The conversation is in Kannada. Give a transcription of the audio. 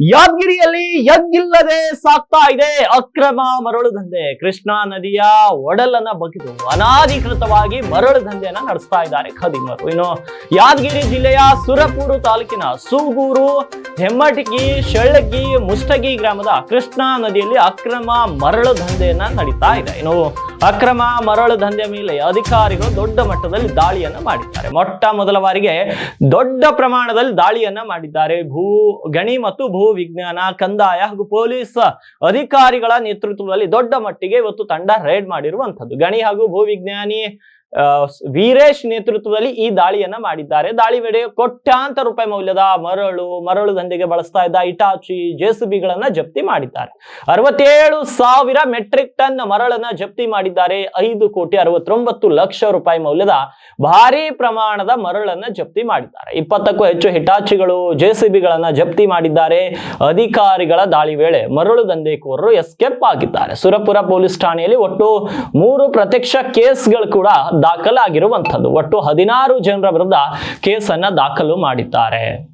ಯಾದಗಿರಿಯಲ್ಲಿ ಎಗ್ಗಿಲ್ಲದೆ ಸಾಗ್ತಾ ಇದೆ ಅಕ್ರಮ ಮರಳು ದಂಧೆ. ಕೃಷ್ಣಾ ನದಿಯ ಒಡಲನ್ನ ಬಗೆದು ಅನಾಧಿಕೃತವಾಗಿ ಮರಳು ದಂಧೆಯನ್ನ ನಡೆಸ್ತಾ ಇದ್ದಾರೆ ಖದೀಮರು. ಇನ್ನು ಯಾದಗಿರಿ ಜಿಲ್ಲೆಯ ಸುರಪುರ ತಾಲೂಕಿನ ಸೂಗೂರು, ಹೆಮ್ಮಟಗಿ, ಶೆಳ್ಳಗಿ, ಮುಷ್ಟಗಿ ಗ್ರಾಮದ ಕೃಷ್ಣಾ ನದಿಯಲ್ಲಿ ಅಕ್ರಮ ಮರಳು ದಂಧೆಯನ್ನ ನಡೀತಾ ಇದೆ. ಇನ್ನು ಅಕ್ರಮ ಮರಳು ದಂಧೆ ಮೇಲೆ ಅಧಿಕಾರಿಗಳು ದೊಡ್ಡ ಮಟ್ಟದಲ್ಲಿ ದಾಳಿಯನ್ನ ಮಾಡಿದ್ದಾರೆ. ಮೊಟ್ಟ ಮೊದಲ ಬಾರಿಗೆ ದೊಡ್ಡ ಪ್ರಮಾಣದಲ್ಲಿ ದಾಳಿಯನ್ನ ಮಾಡಿದ್ದಾರೆ. ಭೂ ಗಣಿ ಮತ್ತು ಭೂ ವಿಜ್ಞಾನ, ಕಂದಾಯ ಹಾಗೂ ಪೊಲೀಸ್ ಅಧಿಕಾರಿಗಳ ನೇತೃತ್ವದಲ್ಲಿ ದೊಡ್ಡ ಮಟ್ಟಿಗೆ ಇವತ್ತು ತಂಡ ರೇಡ್ ಮಾಡಿರುವಂತದ್ದು. ಗಣಿ ಹಾಗೂ ಭೂ ವಿಜ್ಞಾನಿ ವೀರೇಶ್ ನೇತೃತ್ವದಲ್ಲಿ ಈ ದಾಳಿಯನ್ನ ಮಾಡಿದ್ದಾರೆ. ದಾಳಿ ವೇಳೆ ಕೋಟ್ಯಾಂತರ ರೂಪಾಯಿ ಮೌಲ್ಯದ ಮರಳು ದಂಧೆಗೆ ಬಳಸ್ತಾ ಇದ್ದ ಇಟಾಚಿ, ಜೆಸಿಬಿಗಳನ್ನ ಜಪ್ತಿ ಮಾಡಿದ್ದಾರೆ. 67,000 ಮೆಟ್ರಿಕ್ ಟನ್ ಮರಳನ್ನ ಜಪ್ತಿ ಮಾಡಿದ್ದಾರೆ. 5,69,00,000 ರೂಪಾಯಿ ಮೌಲ್ಯದ ಭಾರಿ ಪ್ರಮಾಣದ ಮರಳನ್ನ ಜಪ್ತಿ ಮಾಡಿದ್ದಾರೆ. 20ಕ್ಕೂ ಹೆಚ್ಚು ಹಿಟಾಚಿಗಳು, ಜೆಸಿಬಿಗಳನ್ನ ಜಪ್ತಿ ಮಾಡಿದ್ದಾರೆ. ಅಧಿಕಾರಿಗಳ ದಾಳಿ ವೇಳೆ ಮರಳು ದಂಧೆಕೋರರು ಎಸ್ಕೇಪ್ ಆಗಿದ್ದಾರೆ. ಸುರಪುರ ಪೊಲೀಸ್ ಠಾಣೆಯಲ್ಲಿ ಒಟ್ಟು 3 ಪ್ರತ್ಯಕ್ಷ ಕೇಸ್ಗಳು ಕೂಡ ದಾಖಲಾಗಿರುವಂತದ್ದು. ಒಟ್ಟು 16 ಜನರ ವಿರುದ್ಧ ಕೇಸನ್ನ ದಾಖಲು ಮಾಡಿದ್ದಾರೆ.